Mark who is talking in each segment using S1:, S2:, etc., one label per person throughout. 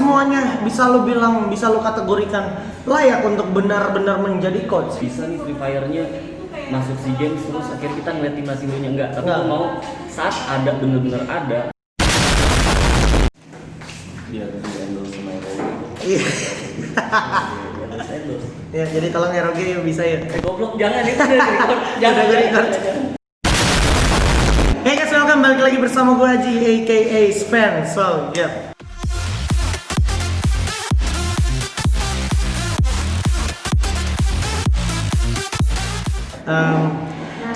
S1: semuanya bisa lo bilang, bisa lo kategorikan layak untuk benar-benar menjadi coach?
S2: Bisa nih Free Fire-nya masuk SEA Games terus akhirnya kita ngeliat timnas Indonesia enggak, tapi gue mau saat ada bener-bener ada biar di endorse sama Eroge.
S1: Iya. Ya, jadi tolong Eroge bisa ya.
S2: Goblok jangan itu udah record. Jangan
S1: record. Hey guys, welcome balik lagi bersama gue Haji aka Sven. So, yeah.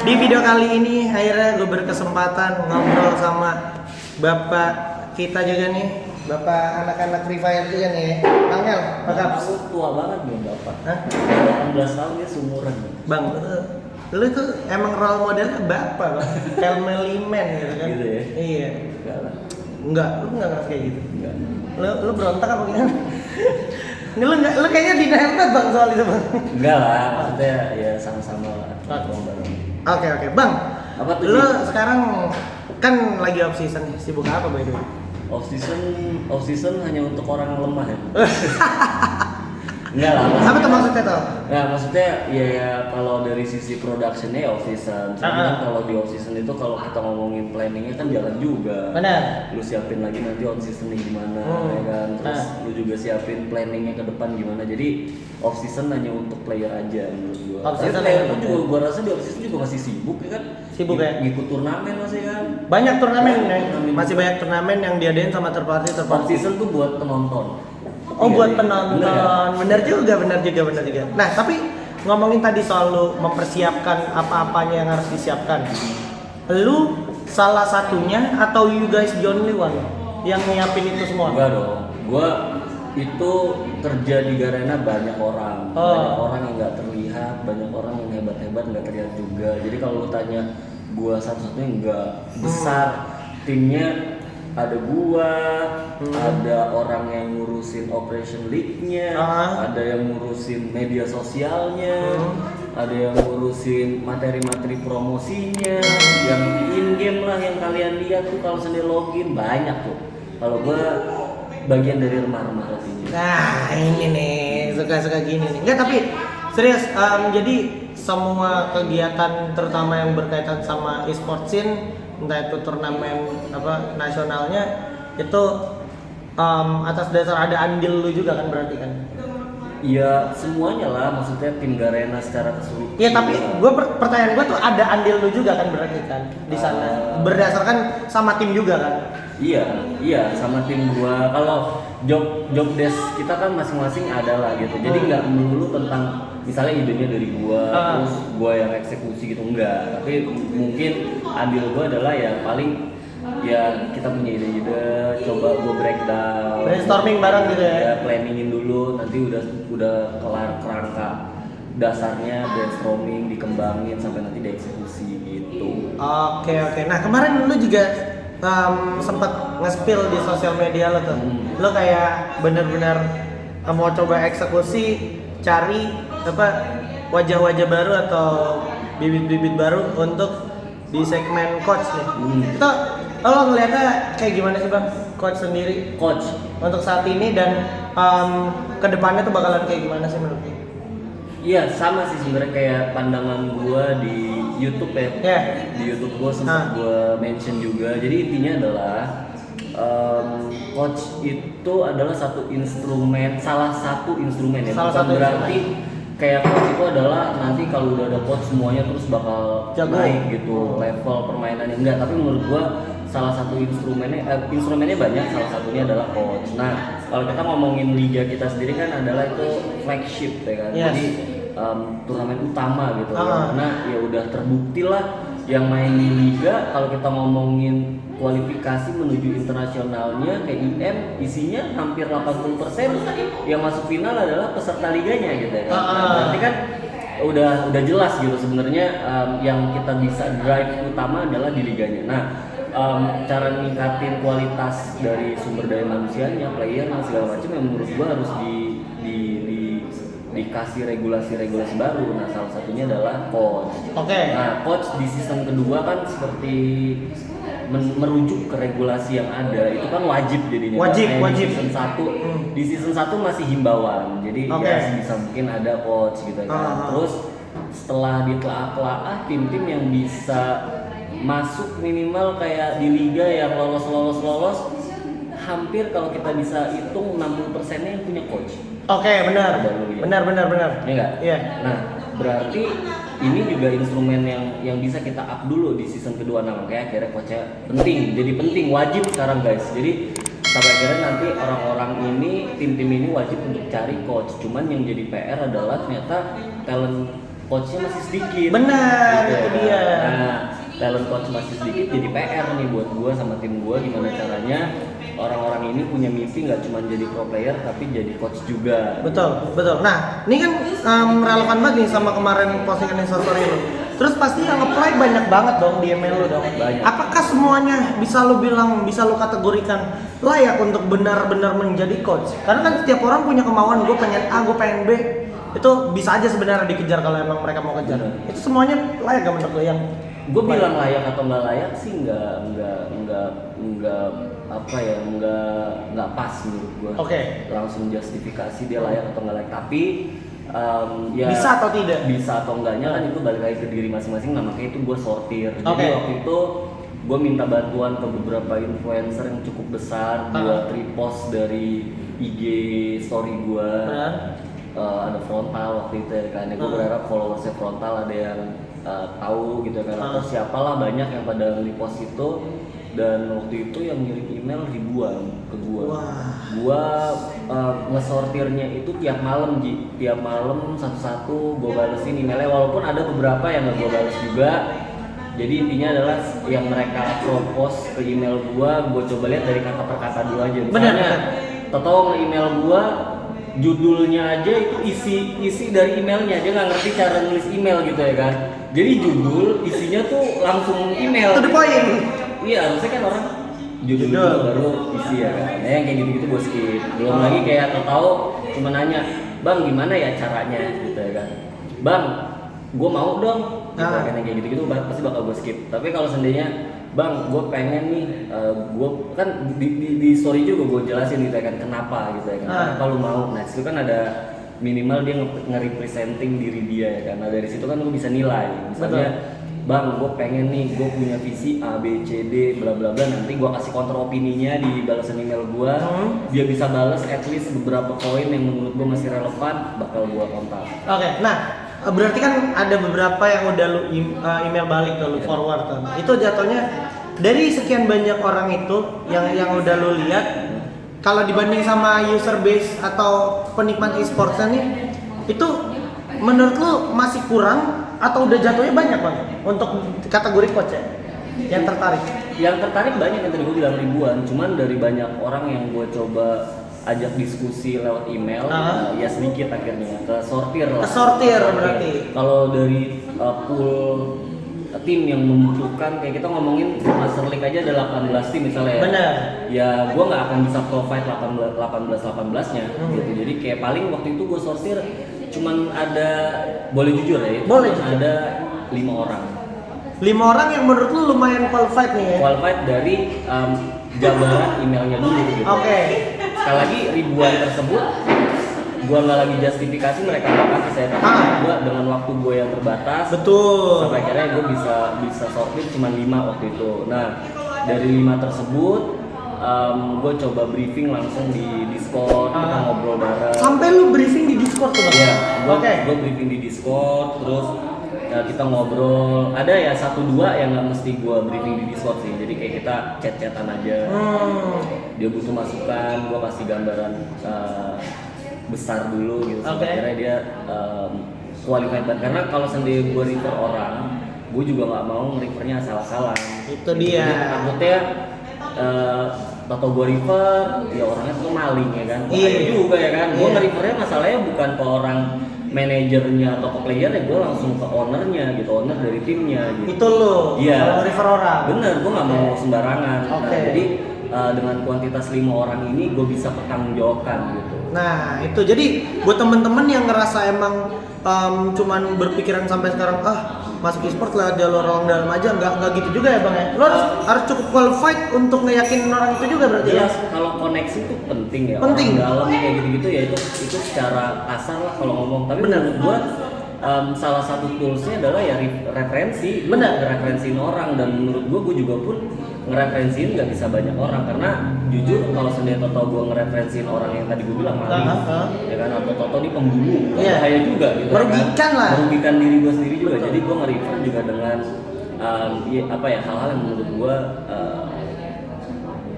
S1: Di video kali ini akhirnya gue berkesempatan ngobrol sama bapak kita juga nih, bapak anak-anak Free Fire juga nih, Angel.
S2: Aku tua banget nih bapak. Hah? 18 tahun ya seumuran.
S1: Bang, lu tuh emang role modelnya bapak, Bang. Family man gitu kan?
S2: Gitu ya?
S1: Iya.
S2: Enggak,
S1: lu nggak ngerasa kayak gitu?
S2: Enggak.
S1: Lu berontak apa gimana? Ini lu kayaknya dinempet bang soal itu bang.
S2: Enggak lah, maksudnya ya sama-sama lah.
S1: Oke, bang.
S2: Apa tuh?
S1: Lu sekarang kan lagi off season, sibuk apa by the way?
S2: Off season hanya untuk orang lemah ya. Enggak lah.
S1: Apa tuh maksudnya tuh?
S2: Nah maksudnya ya kalau dari sisi productionnya ya off season. Cuma kalau di off season itu kalau kita ngomongin planningnya kan jalan juga.
S1: Benar.
S2: Lu siapin lagi nanti on seasonnya gimana, ya kan. Terus lu juga siapin planningnya ke depan gimana. Jadi off season hanya untuk player aja menurut gua.
S1: Off season
S2: player pun juga gua rasa di off season juga masih sibuk ya kan.
S1: Sibuk ya.
S2: Ngikut turnamen masih kan.
S1: Banyak turnamen ya. Masih banyak turnamen yang diadain sama third party.
S2: Off season tuh buat penonton.
S1: Oh buat penonton, benar juga. Nah tapi ngomongin tadi soal lu mempersiapkan apa-apanya yang harus disiapkan, lu salah satunya atau you guys the only one yang nyiapin itu semua?
S2: Enggak dong, gua itu kerja di Garena banyak orang yang nggak terlihat, banyak orang yang hebat-hebat nggak terlihat juga. Jadi kalau lu tanya gua satu-satunya enggak besar, timnya ada gua, ada orang yang ngurusin operation league-nya, ada yang ngurusin media sosialnya, ada yang ngurusin materi-materi promosinya, yang in-game lah yang kalian lihat tuh kalau sendiri login banyak tuh. Kalau gua bagian dari remah-remah rotinya.
S1: Nah ini nih, suka-suka gini nih. Enggak tapi serius, jadi semua kegiatan terutama yang berkaitan sama e-sport scene, entah itu turnamen apa nasionalnya itu atas dasar ada andil lu juga kan berarti kan?
S2: Iya semuanya lah, maksudnya tim Garena secara keseluruhan.
S1: Iya tapi pertanyaan gue tuh ada andil lu juga kan berarti kan di sana berdasarkan sama tim juga kan?
S2: Iya sama tim gua. Kalau job desk kita kan masing-masing ada lah gitu. Jadi nggak melulu tentang misalnya idenya dari gua terus gua yang eksekusi gitu enggak. Tapi mungkin andil gua adalah ya paling ya kita punya ide-ide, coba gua breakdown,
S1: brainstorming bareng gitu ya.
S2: Planningin dulu, nanti udah kelar kerangka dasarnya brainstorming, dikembangin sampai nanti dieksekusi gitu.
S1: Oke. Nah kemarin lu juga sempat nge-spill di sosial media lo tuh. Lo kayak bener-bener mau coba eksekusi, cari apa wajah-wajah baru atau bibit-bibit baru untuk di segmen coach nih. Itu lo ngeliatnya kayak gimana sih bang? Coach sendiri.
S2: Coach
S1: untuk saat ini dan kedepannya tuh bakalan kayak gimana sih menurut lo?
S2: Iya sama sih sebenarnya kayak pandangan gua di YouTube ya.
S1: Yeah.
S2: Di YouTube gua sempat gua mention juga. Jadi intinya adalah coach itu adalah salah satu instrumen ya. Bukan berarti kayak coach itu adalah nanti kalau udah ada coach semuanya terus bakal naik gitu level permainannya, enggak. Tapi menurut gua salah satu instrumennya banyak, salah satunya adalah coach. Nah kalau kita ngomongin liga kita sendiri kan adalah itu flagship ya kan. Jadi turnamen utama gitu karena ya udah terbukti lah yang main di liga. Kalau kita ngomongin kualifikasi menuju internasionalnya kayak IM isinya hampir 80% yang masuk final adalah peserta liganya gitu ya. Berarti kan udah jelas gitu sebenarnya yang kita bisa drive utama adalah di liganya. Nah cara meningkatin kualitas dari sumber daya manusianya, player dan segala macam yang menurut gua harus dikasih regulasi baru. Nah salah satunya adalah coach.
S1: Oke.
S2: Nah coach di season kedua kan seperti merujuk ke regulasi yang ada itu kan wajib jadinya.
S1: Wajib.
S2: Di season 1 masih himbauan. Jadi ya sebisa mungkin ada coach gitu kan. Terus setelah ditelaah tim-tim yang bisa masuk minimal kayak di liga yang lolos hampir kalau kita bisa hitung 60%-nya yang punya coach.
S1: Oke, benar. Benar.
S2: Iya enggak?
S1: Iya.
S2: Nah, berarti ini juga instrumen yang bisa kita up dulu di season kedua. Nah, makanya akhirnya coachnya penting, wajib sekarang guys. Jadi sampai akhirnya nanti orang-orang ini, tim-tim ini wajib untuk cari coach. Cuman yang jadi PR adalah ternyata talent coachnya masih sedikit.
S1: Benar,
S2: gitu
S1: itu
S2: ya.
S1: dia.
S2: Nah, talent coach masih sedikit jadi PR nih buat gua sama tim gua gimana caranya orang-orang ini punya mimpi nggak cuma jadi pro player tapi jadi coach juga.
S1: Betul. Nah, ini kan relevan banget nih sama kemarin postingan Instastory lo. Terus pasti yang apply banyak banget dong di email lo dong.
S2: Banyak.
S1: Apakah semuanya bisa lo kategorikan layak untuk benar-benar menjadi coach? Karena kan setiap orang punya kemauan, gue pengen A, gue pengen B. Itu bisa aja sebenarnya dikejar kalau emang mereka mau kejar. Itu semuanya layak gak menurut lo yang
S2: Gue bilang layak atau nggak layak sih nggak pas menurut gue.
S1: Oke.
S2: Langsung justifikasi dia layak atau nggak layak. Tapi ya
S1: bisa atau tidak?
S2: Bisa atau enggaknya kan itu balik lagi ke diri masing-masing. Nah makanya itu gue sortir. Jadi waktu itu gue minta bantuan ke beberapa influencer yang cukup besar buat repost dari IG story gue. Ada Frontal waktu itu ya kan. Gue berharap followersnya Frontal ada yang tahu gitu kan, atau siapalah banyak yang pada repost itu. Dan waktu itu yang ngirim email ribuan ke gua ngesortirnya itu tiap malam satu-satu gua balesin emailnya, walaupun ada beberapa yang gak gua bales juga. Jadi intinya adalah yang mereka propose ke email gua coba lihat dari kata per kata dulu aja. Misalnya tau nge-email gua judulnya aja itu isi dari emailnya, dia nggak ngerti cara nulis email gitu ya kan. Jadi judul isinya tuh langsung email.
S1: To the point.
S2: Iya, harusnya kan orang judul dulu baru isi ya kan. Nah, yang kayak gitu-gitu gue skip. Belum lagi kayak tahu cuma nanya, "Bang, gimana ya caranya?" gitu ya kan. "Bang, gue mau dong." Gitu kan, kayak gitu-gitu pasti bakal gue skip. Tapi kalau seandainya, "Bang, gue pengen nih, gue kan di story juga gue jelasin gitu ya kan kenapa gitu ya kan. Kenapa lu mau?" Nah, situ kan ada minimal dia nge-representing diri dia ya kan. Nah, dari situ kan lu bisa nilai. Misalnya, "Bang, gue pengen nih, gue punya visi A, B, C, D, bla bla bla." Nanti gue kasih counter opininya di balasan email gue. Dia bisa balas at least beberapa poin yang menurut gue masih relevan, bakal gue kontak.
S1: Oke, nah berarti kan ada beberapa yang udah lu email balik ke lu forward kan. Itu jatuhnya dari sekian banyak orang itu yang udah lu lihat, kalau dibanding sama user base atau penikmat e-sportsnya nih, itu menurut lu masih kurang atau udah jatuhnya banyak banget untuk kategori coach ya yang tertarik?
S2: Yang tertarik banyak, yang tadi gue bilang ribuan. Cuman dari banyak orang yang gue coba ajak diskusi lewat email, ya sedikit akhirnya ke sortir berarti. Kalau dari pool tim yang membutuhkan, kayak kita ngomongin Master League aja ada 18 tim misalnya ya.
S1: Benar.
S2: Ya gue nggak akan bisa provide 18-nya gitu. Jadi kayak paling waktu itu gue sortir cuman ada, boleh jujur ya,
S1: boleh,
S2: ada 5 orang.
S1: 5 orang yang menurut lu lumayan qualified nih ya? Qualified
S2: dari jabaran emailnya dulu gitu.
S1: Oke.
S2: Sekali lagi ribuan tersebut gua nggak lagi justifikasi, mereka nggak kasih saya, tapi gua dengan waktu gua yang terbatas.
S1: Betul.
S2: Sampai akhirnya gua bisa sortir cuma 5 waktu itu. Nah, dari 5 tersebut gue coba briefing langsung di Discord, kita ngobrol bareng.
S1: Sampai lu briefing di Discord tuh?
S2: Iya, gue briefing di Discord, terus kita ngobrol. Ada ya 1-2 yang nggak mesti gue briefing di Discord sih, jadi kayak kita chat-chatan aja. Dia butuh masukan, gue kasih gambaran besar dulu gitu. Sampai akhirnya dia qualified banget. Karena kalau sendiri gue refer orang, gue juga nggak mau nge-refernya asal-asalan.
S1: Itu dia.
S2: Takutnya atau gue refer, ya orangnya tuh maling ya kan. Iya juga ya kan. Gue nge-refernya masalahnya bukan ke orang manajernya atau ke player ya, gue langsung ke ownernya gitu, owner dari timnya gitu.
S1: Itu lo,
S2: iya,
S1: kalau refer orang.
S2: Bener, gue nggak mau sembarangan. Nah, jadi dengan kuantitas 5 orang ini gue bisa pertanggungjawabkan gitu.
S1: Nah itu jadi buat temen-temen yang ngerasa emang cuman berpikiran sampai sekarang masuk e-sport lewat jalur orang dalam aja, nggak gitu juga ya bang ya. Lo harus cukup qualified untuk ngeyakinin orang itu juga berarti.
S2: Jelas kalau koneksi itu penting ya.
S1: Penting.
S2: Orang dalam kayak gitu-gitu ya itu secara kasar lah kalau ngomong. Tapi menurut gua salah satu toolsnya adalah ya referensi.
S1: Benar.
S2: Referensiin orang, dan menurut gua juga pun ngereferensiin nggak bisa banyak orang, karena jujur kalau sendiri Toto gua ngereferensiin orang yang tadi gua bilang maling, ya kan, atau Toto di pembunuh, bahaya juga gitu.
S1: Merugikan
S2: kan?
S1: lah.
S2: Merugikan diri gua sendiri juga. Jadi gua nge-refer juga dengan hal-hal yang menurut gua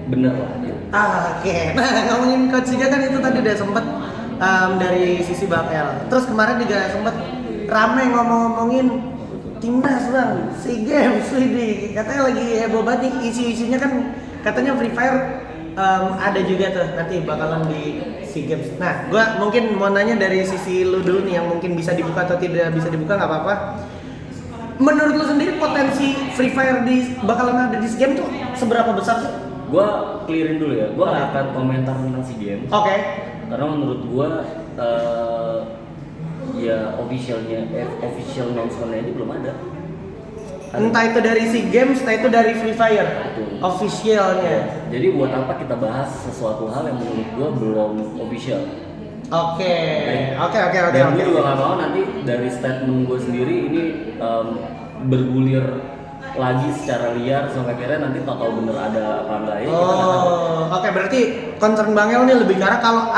S2: bener lah gitu.
S1: Oke. Nah ngomongin Coach Siga kan itu tadi udah sempet dari sisi Bang El. Terus kemarin juga sempet rame ngomongin timnas bang, SEA Games ini katanya lagi heboh banget nih, isi-isinya kan katanya Free Fire ada juga tuh nanti bakalan di SEA Games. Nah, gua mungkin mau nanya dari sisi lu dulu nih yang mungkin bisa dibuka atau tidak bisa dibuka nggak apa-apa. Menurut lu sendiri potensi Free Fire bakalan ada di SEA Games tuh seberapa besar sih?
S2: Gua clearin dulu ya, gua nggak akan komentar tentang SEA Games.
S1: Oke.
S2: Karena menurut gua ya official announcement-nya ini belum ada.
S1: Entah itu dari SEA Games, entah itu dari Free Fire.
S2: Betul.
S1: Officialnya.
S2: Jadi buat apa kita bahas sesuatu hal yang menurut gua belum official?
S1: Oke.
S2: Dan gue juga nggak mau nanti dari statement gue sendiri ini bergulir lagi secara liar sampai akhirnya nanti tahu bener ada apa enggak ya.
S1: Oke, berarti concern Bang El ini lebih ke arah kalau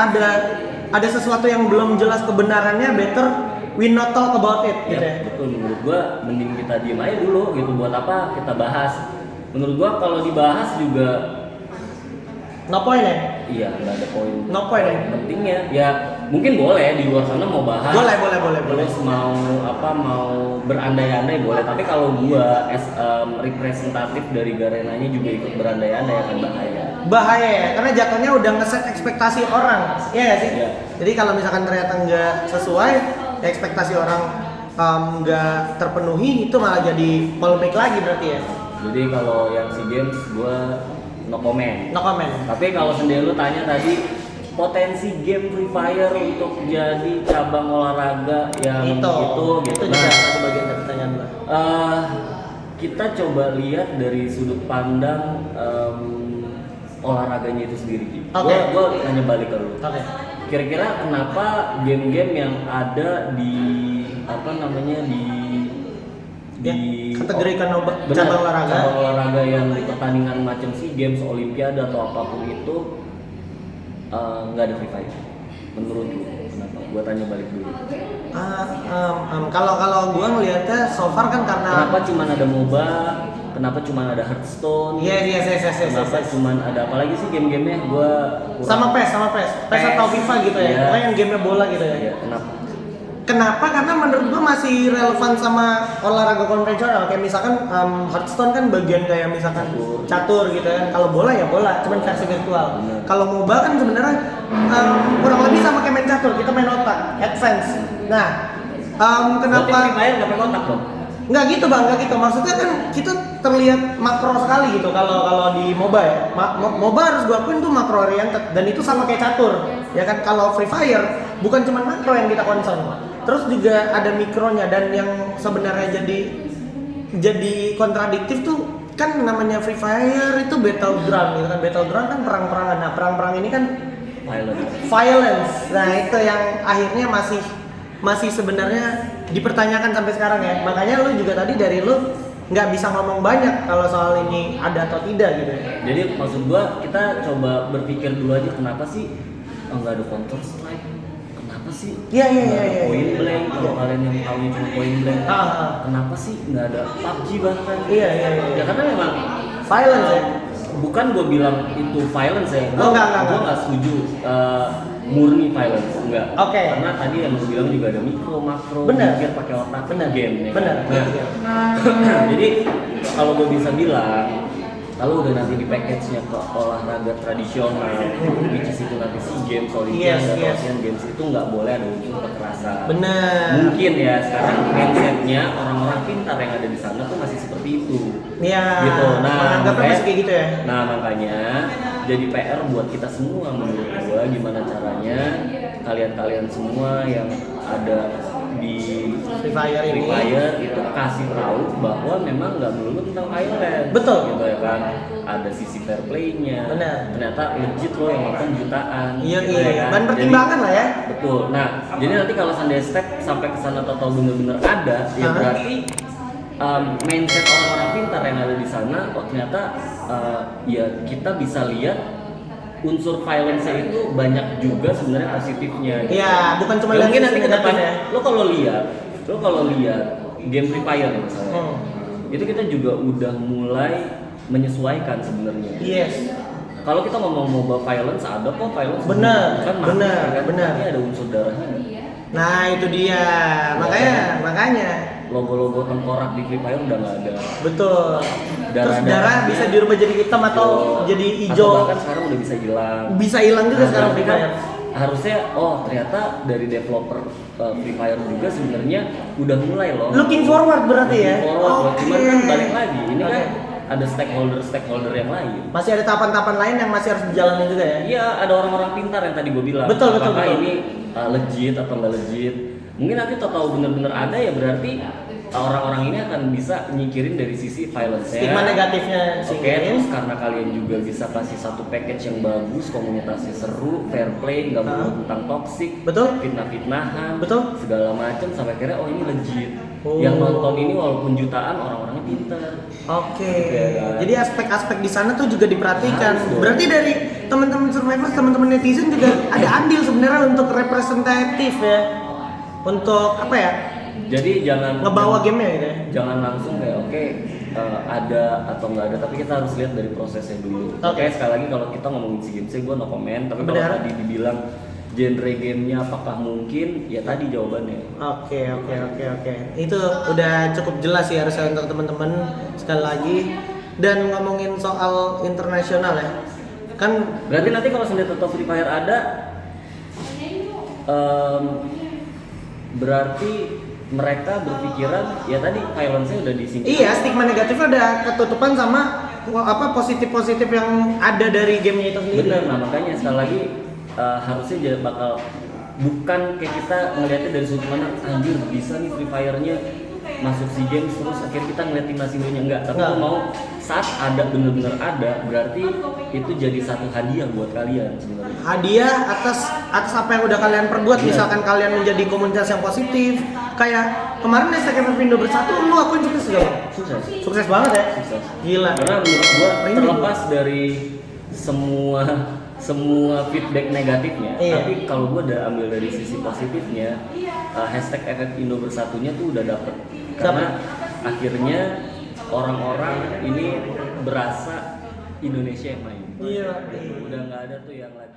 S1: ada sesuatu yang belum jelas kebenarannya, better we not talk about it gitu ya.
S2: Betul, menurut gua mending kita diem aja dulu gitu, buat apa kita bahas. Menurut gua kalau dibahas juga
S1: no point ya?
S2: Iya, nggak ada poin.
S1: No point ya?
S2: Pentingnya ya mungkin boleh di luar sana mau bahas.
S1: Boleh.
S2: Terus mau berandai-andai boleh, tapi kalau gua as representatif dari Garenanya juga ikut berandai-andai akan
S1: Bahaya ya, karena jatuhnya udah ngeset ekspektasi orang, ya nggak sih?
S2: Iya.
S1: Jadi kalau misalkan ternyata nggak sesuai, ya ekspektasi orang nggak terpenuhi, itu malah jadi polemik lagi berarti ya?
S2: Jadi kalau yang SEA Games gua no comment.
S1: No comment.
S2: Tapi kalau sendiri lu tanya tadi potensi game Free Fire untuk jadi cabang olahraga yang itu
S1: juga satu bagian dari pertanyaan gua.
S2: Kita coba lihat dari sudut pandang olahraganya itu sendiri. Gua nanya balik ke lu. Kira-kira kenapa game-game yang ada di
S1: kategori cabang
S2: olahraga yang di pertandingan macam SEA Games, Olimpiade atau apapun itu nggak ada Free Fire? Menurut lu kenapa? Gua tanya balik dulu.
S1: Kalau gua ngelihatnya so far kan karena
S2: kenapa cuma ada MOBA? Kenapa cuma ada Hearthstone?
S1: Yes.
S2: Kenapa cuma ada apalagi sih game-gamenya? Gua
S1: sama PES atau FIFA gitu ya. Pokoknya yang gamenya bola gitu ya.
S2: Iya,
S1: Kenapa? Karena menurut gua masih relevan sama olahraga konvensional. Kayak misalkan Hearthstone kan bagian kayak misalkan catur gitu kan. Kalau bola ya bola, cuman versi virtual. Kalau MOBA kan sebenarnya kurang lebih sama kayak main catur, kita main otak, advance. Nah, kenapa?
S2: Free Fire nggak pakai otak dong?
S1: Nggak gitu bang, nggak gitu. Maksudnya kan kita terlihat makro sekali gitu kalau di MOBA ya. MOBA harus gua akuin tuh makro oriented dan itu sama kayak catur. Ya kan, kalau Free Fire bukan cuma makro yang kita concern. Terus juga ada mikronya, dan yang sebenarnya jadi kontradiktif tuh kan namanya Free Fire itu battleground gitu kan. Battleground kan perang-perangan. Nah, perang-perang ini kan violence. Nah, itu yang akhirnya masih sebenarnya dipertanyakan sampai sekarang ya. Makanya lu juga tadi dari lu nggak bisa ngomong banyak kalau soal ini ada atau tidak gitu ya.
S2: Jadi maksud gua kita coba berpikir dulu aja, kenapa sih nggak ada Counter Strike? Kenapa sih?
S1: Iya.
S2: Point Blank, kalau kalian yang tahu cuma Point Blank. Kenapa sih nggak ada PUBG bahkan?
S1: Iya.
S2: Ya karena memang
S1: Violence ya.
S2: Bukan gue bilang itu violence ya. Gue nggak setuju murni violence, enggak. Karena tadi yang gue bilang juga ada mikro, makro, mikir pakai otak, game.
S1: Benar.
S2: Jadi kalau gue bisa bilang, kalau udah nanti di package-nya ke olahraga tradisional, which is itu nanti SEA Games, Olimpiade, atau Asian Games, itu nggak boleh ada unsur kekerasan.
S1: Benar.
S2: Mungkin ya sekarang mindset-nya orang-orang pintar yang ada di sana tuh masih seperti itu.
S1: Iya.
S2: Gitu. Nah,
S1: makanya kayak gitu ya.
S2: Nah, makanya jadi PR buat kita semua menurut gua, gimana caranya kalian-kalian semua yang ada di
S1: Free Fire ini.
S2: Free Fire itu kasih tahu bahwa memang nggak melulu tentang violence.
S1: Betul.
S2: Gitu ya kan. Ada sisi fair play-nya.
S1: Benar.
S2: Ternyata legit loh yang nonton jutaan.
S1: Iya
S2: gitu ya kan.
S1: bahan pertimbangan lah ya.
S2: Betul. Nah, jadi nanti kalau seandainya step sampai ke sana atau bener-bener ada, ya berarti mindset orang-orang pintar yang ada di sana, oh ternyata ya kita bisa lihat unsur violence-nya itu banyak juga sebenarnya positifnya.
S1: Iya, bukan cuma
S2: ya, mungkin
S1: dari
S2: nanti
S1: sisi
S2: ke depan
S1: negatifnya.
S2: lo kalau lihat game Free Fire misalnya, itu kita juga udah mulai menyesuaikan sebenarnya.
S1: Yes.
S2: Kalau kita ngomong mobile violence, ada kok violence.
S1: Benar,
S2: kan
S1: benar.
S2: Tapi ada unsur darahnya.
S1: Nah itu dia, makanya.
S2: Logo-logo tengkorak di Free Fire udah nggak ada.
S1: Betul. Terus
S2: Darah-darahnya.
S1: darah bisa dirubah jadi hitam atau jadi hijau.
S2: Atau bahkan sekarang udah bisa hilang.
S1: Bisa hilang juga sekarang
S2: Tapi
S1: Free
S2: kan
S1: Fire.
S2: harusnya ternyata dari developer Free Fire juga sebenarnya udah mulai loh.
S1: Looking forward berarti ya.
S2: Looking forward.
S1: Oke.
S2: Cuman kan balik lagi, ini
S1: Oke.
S2: kan ada stakeholder yang lain.
S1: Masih ada tahapan-tahapan lain yang masih harus dijalani juga ya.
S2: Iya, ada orang-orang pintar yang tadi gue bilang.
S1: Betul.
S2: Apakah ini legit atau nggak legit? Mungkin nanti tahu bener-bener ada ya berarti orang-orang ini akan bisa nyingkirin dari sisi violence-nya.
S1: Stigma negatifnya
S2: Oke,
S1: singkirin.
S2: terus karena kalian juga bisa kasih satu package yang bagus, komunitasnya seru, fair play, nggak melulu tentang toxic,
S1: Betul.
S2: fitnah-fitnahan,
S1: Betul.
S2: segala macam sampai akhirnya oh ini legit.
S1: Oh.
S2: Yang nonton ini walaupun jutaan orang-orangnya pintar.
S1: Oke.
S2: Oke, kan.
S1: Jadi aspek-aspek di sana tuh juga diperhatikan.
S2: Harus dong.
S1: Berarti dari teman-teman survivors, teman-teman netizen juga ada andil sebenarnya untuk representatif ya. Untuk apa ya?
S2: Jadi jangan
S1: Ngebawa gamenya gitu ya.
S2: jangan langsung kayak oke ada atau nggak ada, tapi kita harus lihat dari prosesnya dulu.
S1: Oke.
S2: Sekali lagi kalau kita ngomongin si game, gue no comment. Tapi kalau
S1: Benar.
S2: tadi dibilang genre gamenya apakah mungkin, ya tadi jawabannya.
S1: Oke. Itu udah cukup jelas sih harusnya untuk teman-teman sekali lagi. Dan ngomongin soal internasional ya. Kan
S2: Berarti nanti kalau Senjata atau Free Fire ada, berarti mereka berpikiran ya tadi violence-nya udah disingkirkan.
S1: iya, stigma negatifnya udah ketutupan sama positif yang ada dari gamenya itu sendiri.
S2: Bener, nah makanya sekali lagi harusnya jadi bakal bukan kayak kita ngeliatnya dari sudut mana anjir bisa nih Free Fire-nya masuk SEA Games terus akhirnya kita ngeliat timnas Indonesia enggak, tapi
S1: Enggak.
S2: gue mau saat ada bener-bener ada berarti itu jadi satu hadiah buat kalian sebenarnya.
S1: Hadiah atas apa yang udah kalian perbuat.
S2: Iya.
S1: Misalkan kalian menjadi komunitas yang positif, kayak kemarin Hashtag Indo Bersatu lu akuin sukses gak? Sukses banget ya.
S2: Sukses.
S1: Gila.
S2: Karena menurut gua
S1: Ini
S2: terlepas dari semua feedback negatifnya,
S1: Iya.
S2: tapi kalau gua udah ambil dari sisi positifnya, hashtag FF Indo Bersatunya tuh udah dapet. Karena akhirnya orang-orang ini berasa Indonesia yang main.
S1: Iya.
S2: Udah nggak ada tuh yang lagi